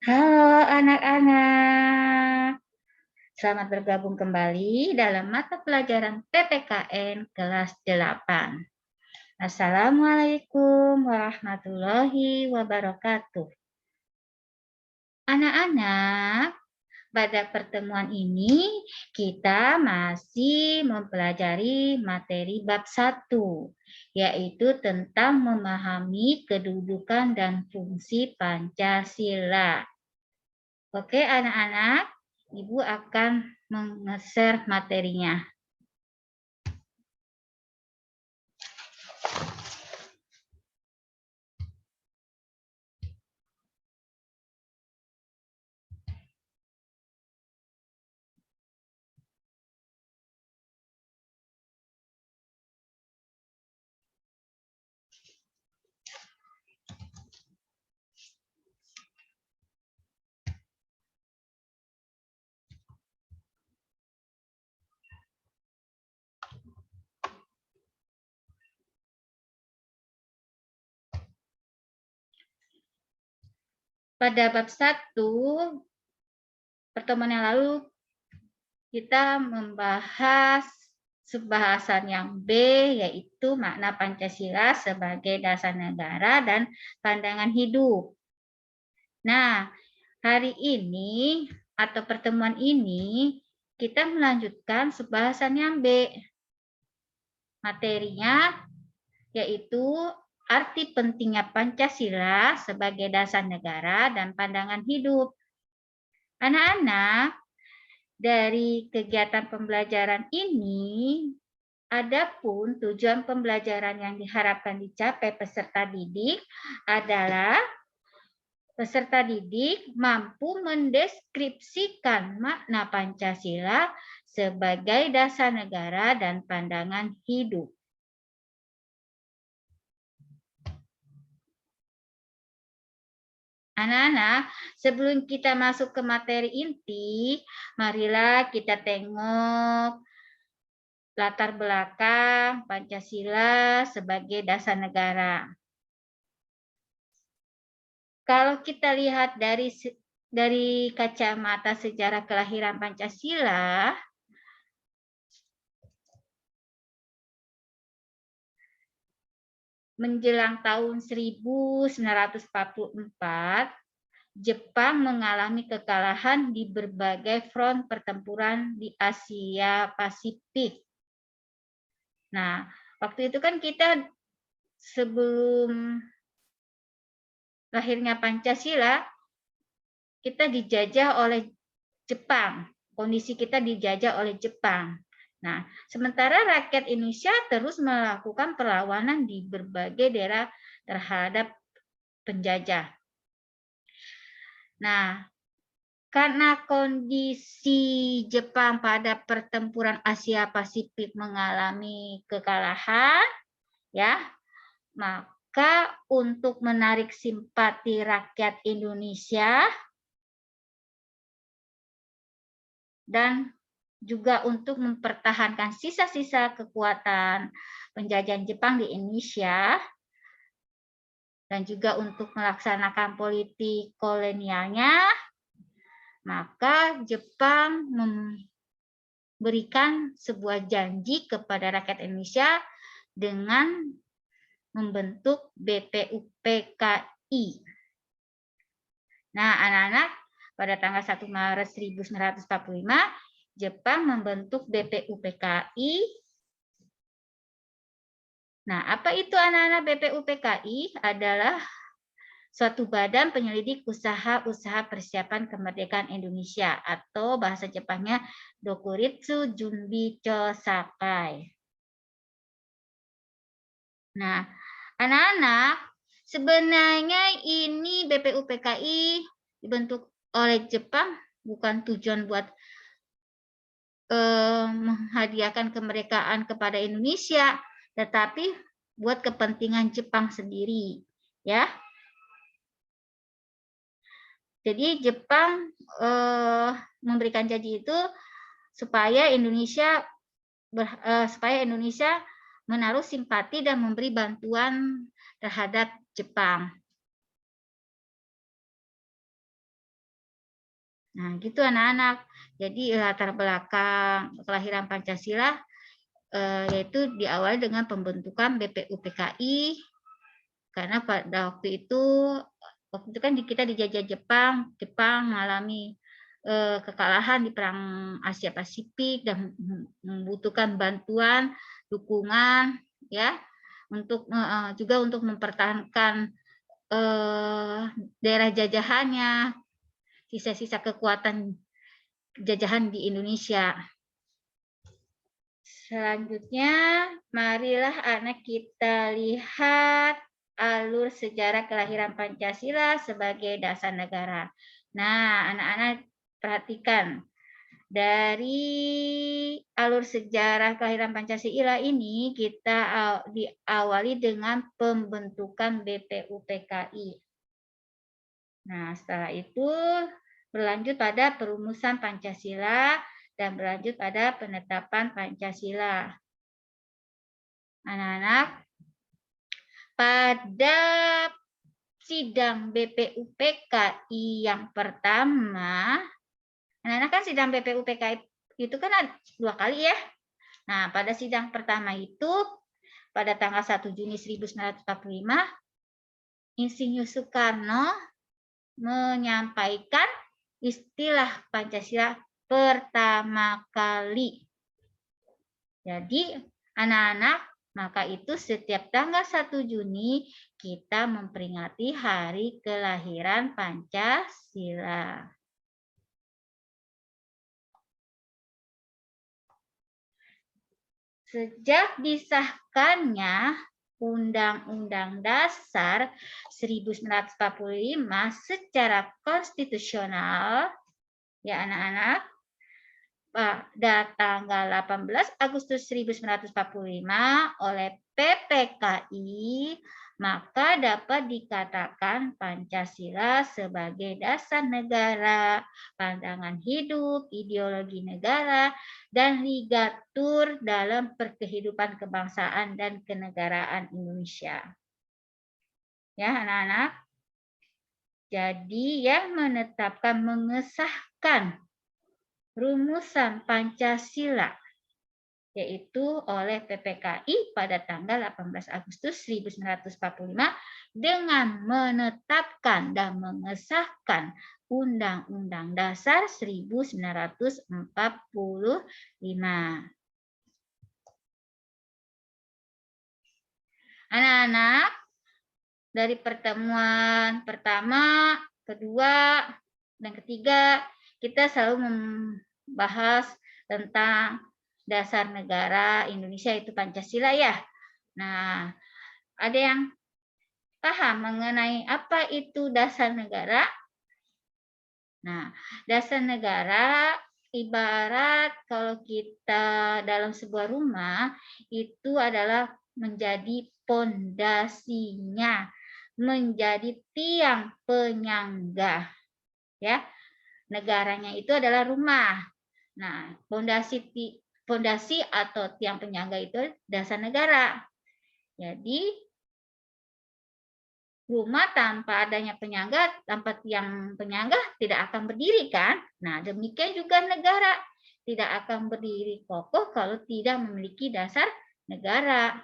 Halo anak-anak, selamat bergabung kembali dalam mata pelajaran PPKN kelas 8. Assalamualaikum warahmatullahi wabarakatuh. Anak-anak, pada pertemuan ini kita masih mempelajari materi bab 1, yaitu tentang memahami kedudukan dan fungsi Pancasila. Oke, anak-anak, Ibu akan meng-share materinya. Pada bab 1, pertemuan yang lalu, kita membahas subbahasan yang B, yaitu makna Pancasila sebagai dasar negara dan pandangan hidup. Nah, hari ini atau pertemuan ini, kita melanjutkan subbahasan yang B. Materinya yaitu arti pentingnya Pancasila sebagai dasar negara dan pandangan hidup. Anak-anak, dari kegiatan pembelajaran ini, adapun tujuan pembelajaran yang diharapkan dicapai peserta didik adalah peserta didik mampu mendeskripsikan makna Pancasila sebagai dasar negara dan pandangan hidup. Anak-anak, sebelum kita masuk ke materi inti, marilah kita tengok latar belakang Pancasila sebagai dasar negara. Kalau kita lihat dari kacamata sejarah kelahiran Pancasila, menjelang tahun 1944, Jepang mengalami kekalahan di berbagai front pertempuran di Asia Pasifik. Nah, waktu itu kan kita sebelum lahirnya Pancasila, kita dijajah oleh Jepang. Kondisi kita dijajah oleh Jepang. Nah, sementara rakyat Indonesia terus melakukan perlawanan di berbagai daerah terhadap penjajah. Nah, karena kondisi Jepang pada pertempuran Asia Pasifik mengalami kekalahan, ya, maka untuk menarik simpati rakyat Indonesia dan juga untuk mempertahankan sisa-sisa kekuatan penjajahan Jepang di Indonesia, dan juga untuk melaksanakan politik kolonialnya, maka Jepang memberikan sebuah janji kepada rakyat Indonesia dengan membentuk BPUPKI. Nah, anak-anak, pada tanggal 1 Maret 1945, Jepang membentuk BPUPKI. Nah, apa itu anak-anak BPUPKI? Adalah suatu badan penyelidik usaha-usaha persiapan kemerdekaan Indonesia, atau bahasa Jepangnya Dokuritsu Junbi Chosakai. Nah, anak-anak, sebenarnya ini BPUPKI dibentuk oleh Jepang bukan tujuan buat menghadiahkan kemerdekaan kepada Indonesia, tetapi buat kepentingan Jepang sendiri, ya. Jadi Jepang memberikan janji itu supaya Indonesia menaruh simpati dan memberi bantuan terhadap Jepang. Nah, gitu anak-anak. Jadi latar belakang kelahiran Pancasila yaitu diawali dengan pembentukan BPUPKI karena pada waktu itu kan kita dijajah Jepang, Jepang mengalami kekalahan di Perang Asia Pasifik dan membutuhkan bantuan, dukungan, ya, untuk juga untuk mempertahankan daerah jajahannya, sisa-sisa kekuatan jajahan di Indonesia. Selanjutnya, marilah anak kita lihat alur sejarah kelahiran Pancasila sebagai dasar negara. Nah, anak-anak perhatikan. Dari alur sejarah kelahiran Pancasila ini, kita diawali dengan pembentukan BPUPKI. Nah, setelah itu berlanjut pada perumusan Pancasila dan berlanjut pada penetapan Pancasila. Anak-anak, pada sidang BPUPKI yang pertama, anak-anak kan sidang BPUPKI itu kan ada 2 kali ya. Nah, pada sidang pertama itu pada tanggal 1 Juni 1945, Insinyur Soekarno menyampaikan istilah Pancasila pertama kali. Jadi, anak-anak, maka itu setiap tanggal 1 Juni kita memperingati hari kelahiran Pancasila. Sejak disahkannya Undang-Undang Dasar 1945 secara konstitusional, ya anak-anak, pada tanggal 18 Agustus 1945 oleh PPKI, maka dapat dikatakan Pancasila sebagai dasar negara, pandangan hidup, ideologi negara, dan ligatur dalam perkehidupan kebangsaan dan kenegaraan Indonesia. Ya, anak-anak. Jadi yang menetapkan, mengesahkan rumusan Pancasila yaitu oleh PPKI pada tanggal 18 Agustus 1945 dengan menetapkan dan mengesahkan Undang-Undang Dasar 1945. Anak-anak, dari pertemuan pertama, kedua, dan ketiga, kita selalu membahas tentang dasar negara Indonesia itu Pancasila ya. Nah, ada yang paham mengenai apa itu dasar negara? Nah, dasar negara ibarat kalau kita dalam sebuah rumah itu adalah menjadi pondasinya, menjadi tiang penyangga. Ya. Negaranya itu adalah rumah. Nah, pondasi atau tiang penyangga itu dasar negara. Jadi rumah tanpa adanya penyangga, tanpa tiang penyangga tidak akan berdiri kan? Nah, demikian juga negara tidak akan berdiri kokoh kalau tidak memiliki dasar negara.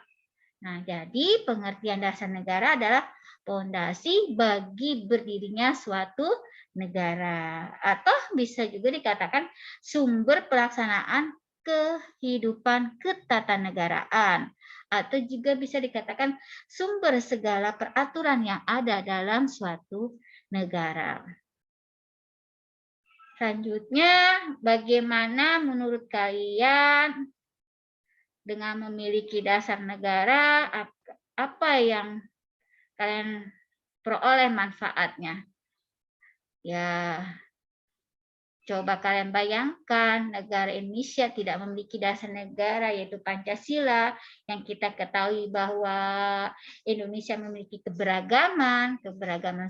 Nah, jadi pengertian dasar negara adalah pondasi bagi berdirinya suatu negara, atau bisa juga dikatakan sumber pelaksanaan kehidupan ketatanegaraan, atau juga bisa dikatakan sumber segala peraturan yang ada dalam suatu negara. Selanjutnya, bagaimana menurut kalian dengan memiliki dasar negara, apa yang kalian peroleh manfaatnya? Ya, coba kalian bayangkan negara Indonesia tidak memiliki dasar negara yaitu Pancasila, yang kita ketahui bahwa Indonesia memiliki keberagaman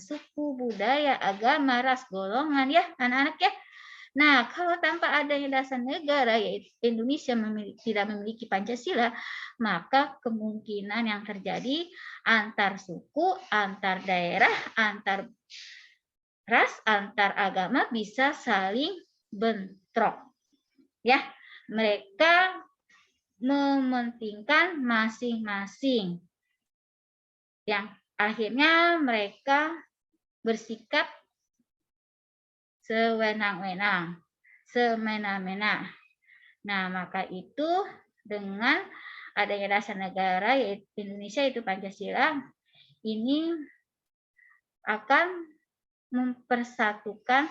suku, budaya, agama, ras, golongan ya anak-anak ya. Nah, kalau tanpa adanya dasar negara yaitu Indonesia tidak memiliki Pancasila, maka kemungkinan yang terjadi antar suku, antar daerah, antar ras antar agama bisa saling bentrok. Ya, mereka mementingkan masing-masing. Yang akhirnya mereka bersikap sewenang-wenang, semena-mena. Nah, maka itu dengan adanya dasar negara yaitu Indonesia itu Pancasila, ini akan mempersatukan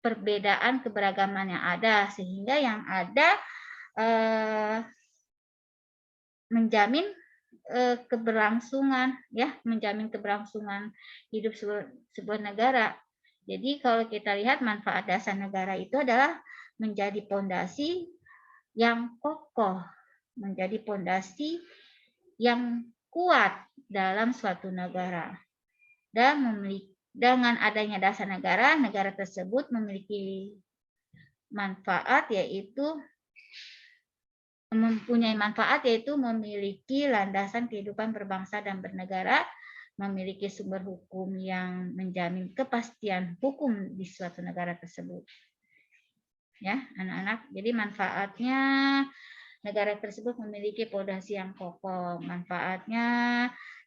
perbedaan keberagaman yang ada, sehingga yang ada menjamin keberlangsungan, ya, menjamin keberlangsungan hidup sebuah negara. Jadi kalau kita lihat manfaat dasar negara itu adalah menjadi pondasi yang kokoh, menjadi pondasi yang kuat dalam suatu negara. Dan dengan adanya dasar negara, negara tersebut memiliki manfaat mempunyai manfaat yaitu memiliki landasan kehidupan berbangsa dan bernegara, memiliki sumber hukum yang menjamin kepastian hukum di suatu negara tersebut. Ya, anak-anak. Jadi manfaatnya negara tersebut memiliki pondasi yang kokoh. Manfaatnya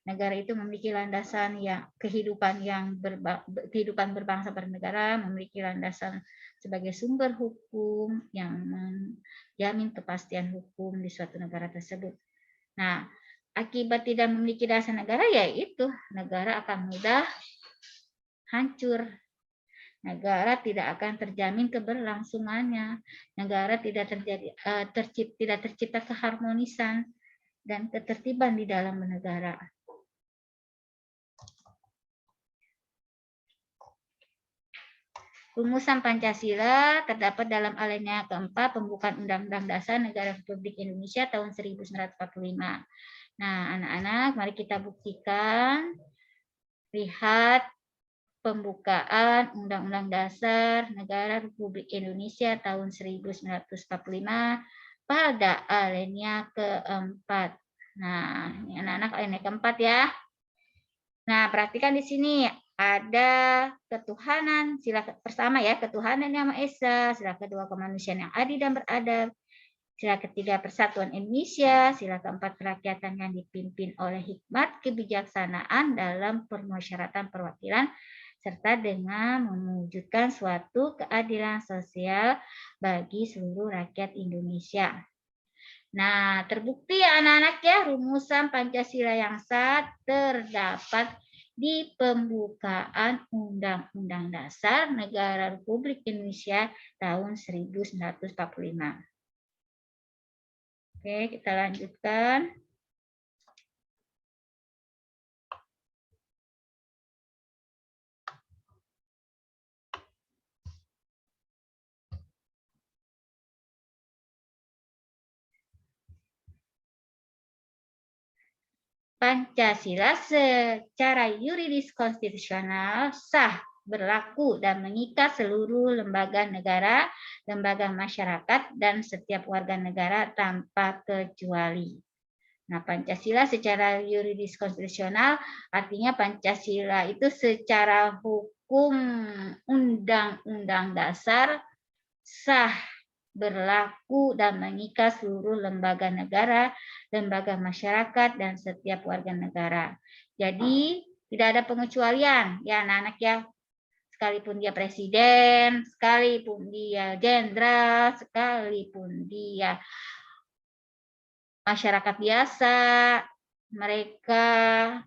negara itu memiliki landasan kehidupan berbangsa bernegara, memiliki landasan sebagai sumber hukum yang menjamin kepastian hukum di suatu negara tersebut. Nah, akibat tidak memiliki dasar negara, yaitu negara akan mudah hancur. Negara tidak akan terjamin keberlangsungannya. Negara tidak tercipta keharmonisan dan ketertiban di dalam negara. Rumusan Pancasila terdapat dalam alinea keempat pembukaan Undang-Undang Dasar Negara Republik Indonesia tahun 1945. Nah, anak-anak, mari kita buktikan. Lihat pembukaan Undang-Undang Dasar Negara Republik Indonesia tahun 1945 pada alinea keempat. Nah, ini anak-anak alinea keempat ya. Nah, perhatikan di sini ada ketuhanan, sila pertama ya, ketuhanan yang Maha Esa, sila kedua kemanusiaan yang adil dan beradab, sila ketiga persatuan Indonesia, sila keempat kerakyatan yang dipimpin oleh hikmat kebijaksanaan dalam permusyawaratan perwakilan, serta dengan mewujudkan suatu keadilan sosial bagi seluruh rakyat Indonesia. Nah, terbukti ya anak-anak ya, rumusan Pancasila yang sah terdapat di pembukaan Undang-Undang Dasar Negara Republik Indonesia tahun 1945. Oke, kita lanjutkan. Pancasila secara yuridis konstitusional sah, berlaku, dan mengikat seluruh lembaga negara, lembaga masyarakat, dan setiap warga negara tanpa kecuali. Nah, Pancasila secara yuridis konstitusional artinya Pancasila itu secara hukum Undang-Undang Dasar sah, berlaku, dan mengikat seluruh lembaga negara, lembaga masyarakat, dan setiap warga negara. Jadi tidak ada pengecualian ya anak-anak ya, sekalipun dia presiden, sekalipun dia jenderal, sekalipun dia masyarakat biasa, mereka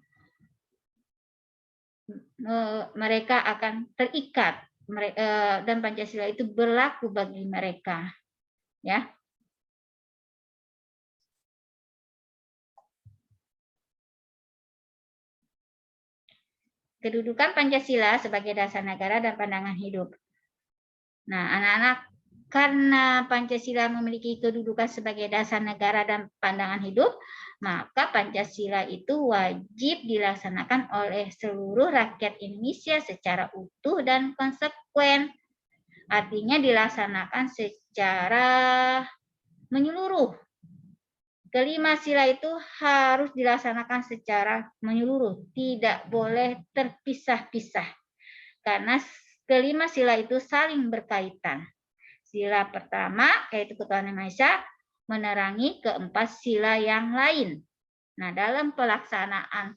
akan terikat, dan Pancasila itu berlaku bagi mereka. Ya. Kedudukan Pancasila sebagai dasar negara dan pandangan hidup. Nah, anak-anak, karena Pancasila memiliki kedudukan sebagai dasar negara dan pandangan hidup, maka Pancasila itu wajib dilaksanakan oleh seluruh rakyat Indonesia secara utuh dan konsekuen. Artinya dilaksanakan secara menyeluruh. Kelima sila itu harus dilaksanakan secara menyeluruh, tidak boleh terpisah-pisah. karena kelima sila itu saling berkaitan. Sila pertama, yaitu ketuhanan Maha Esa, menerangi keempat sila yang lain. Nah, dalam pelaksanaan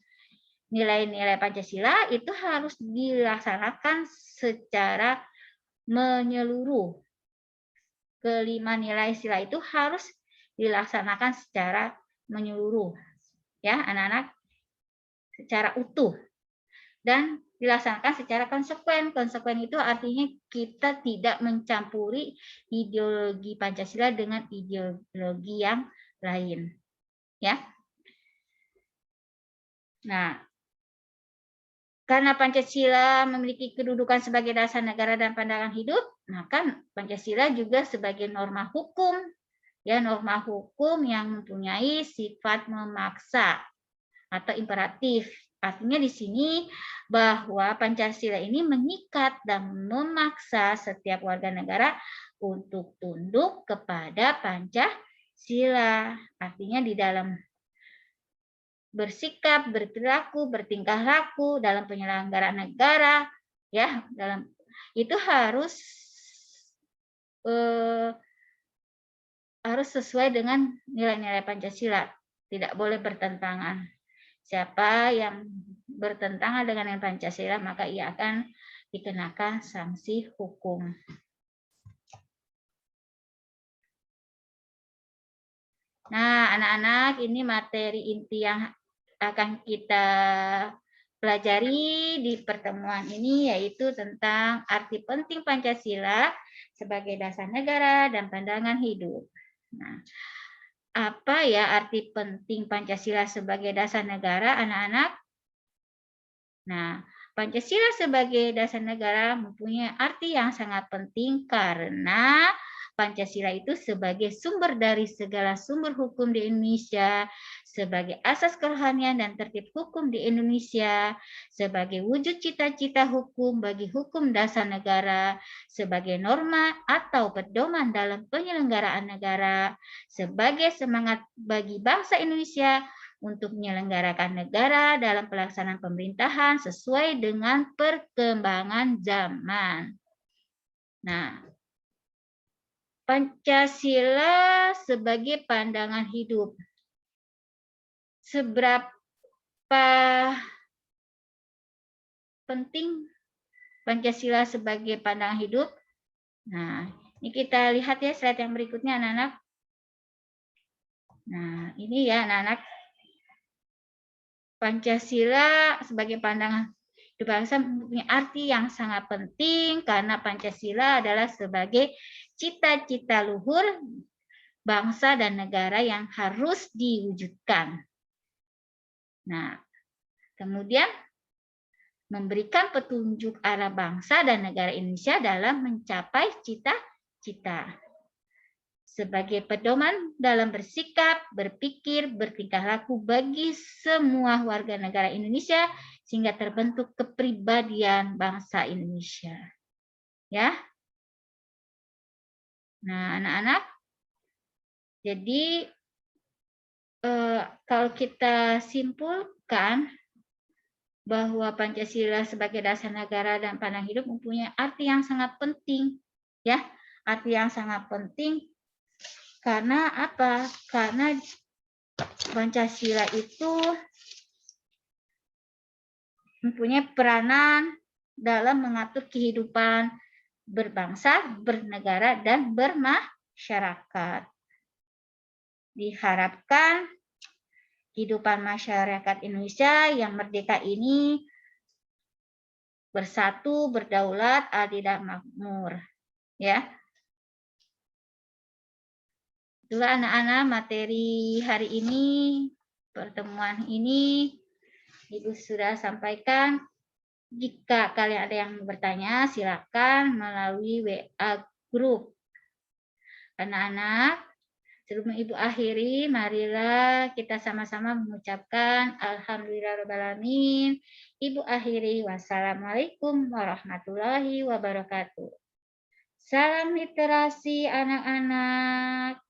nilai-nilai Pancasila itu harus dilaksanakan secara menyeluruh. Kelima nilai sila itu harus dilaksanakan secara menyeluruh. Ya, anak-anak, secara utuh. Dan dilaksanakan secara konsekuen. Konsekuen itu artinya kita tidak mencampuri ideologi Pancasila dengan ideologi yang lain. Ya. Nah, karena Pancasila memiliki kedudukan sebagai dasar negara dan pandangan hidup, maka Pancasila juga sebagai norma hukum, ya, norma hukum yang mempunyai sifat memaksa atau imperatif. Artinya di sini bahwa Pancasila ini mengikat dan memaksa setiap warga negara untuk tunduk kepada Pancasila. Artinya di dalam bersikap, berperilaku, bertingkah laku dalam penyelenggaraan negara, ya, dalam itu harus sesuai dengan nilai-nilai Pancasila, tidak boleh bertentangan. Siapa yang bertentangan dengan Pancasila, maka ia akan dikenakan sanksi hukum. Nah, anak-anak, ini materi inti yang akan kita pelajari di pertemuan ini, yaitu tentang arti penting Pancasila sebagai dasar negara dan pandangan hidup. Nah, apa ya arti penting Pancasila sebagai dasar negara, anak-anak? Nah, Pancasila sebagai dasar negara mempunyai arti yang sangat penting karena Pancasila itu sebagai sumber dari segala sumber hukum di Indonesia, sebagai asas kerohanian dan tertib hukum di Indonesia, sebagai wujud cita-cita hukum bagi hukum dasar negara, sebagai norma atau pedoman dalam penyelenggaraan negara, sebagai semangat bagi bangsa Indonesia untuk menyelenggarakan negara dalam pelaksanaan pemerintahan sesuai dengan perkembangan zaman. Nah, Pancasila sebagai pandangan hidup. Seberapa penting Pancasila sebagai pandangan hidup? Nah, ini kita lihat ya slide yang berikutnya, anak-anak. Nah, ini ya anak-anak. Pancasila sebagai pandangan hidup bangsa mempunyai arti yang sangat penting karena Pancasila adalah sebagai cita-cita luhur bangsa dan negara yang harus diwujudkan. Nah, kemudian memberikan petunjuk arah bangsa dan negara Indonesia dalam mencapai cita-cita. Sebagai pedoman dalam bersikap, berpikir, bertingkah laku bagi semua warga negara Indonesia sehingga terbentuk kepribadian bangsa Indonesia. Ya. Nah, anak-anak, jadi kalau kita simpulkan bahwa Pancasila sebagai dasar negara dan pandangan hidup mempunyai arti yang sangat penting, ya, arti yang sangat penting. Karena apa? Karena Pancasila itu mempunyai peranan dalam mengatur kehidupan berbangsa, bernegara, dan bermasyarakat. Diharapkan kehidupan masyarakat Indonesia yang merdeka ini bersatu, berdaulat, adil, dan makmur. Ya. Itulah anak-anak materi hari ini, pertemuan ini Ibu sudah sampaikan. Jika kalian ada yang bertanya, silakan melalui WA grup. Anak-anak, sebelum Ibu akhiri, marilah kita sama-sama mengucapkan Alhamdulillahirrahmanirrahim. Ibu akhiri, wassalamualaikum warahmatullahi wabarakatuh. Salam literasi anak-anak.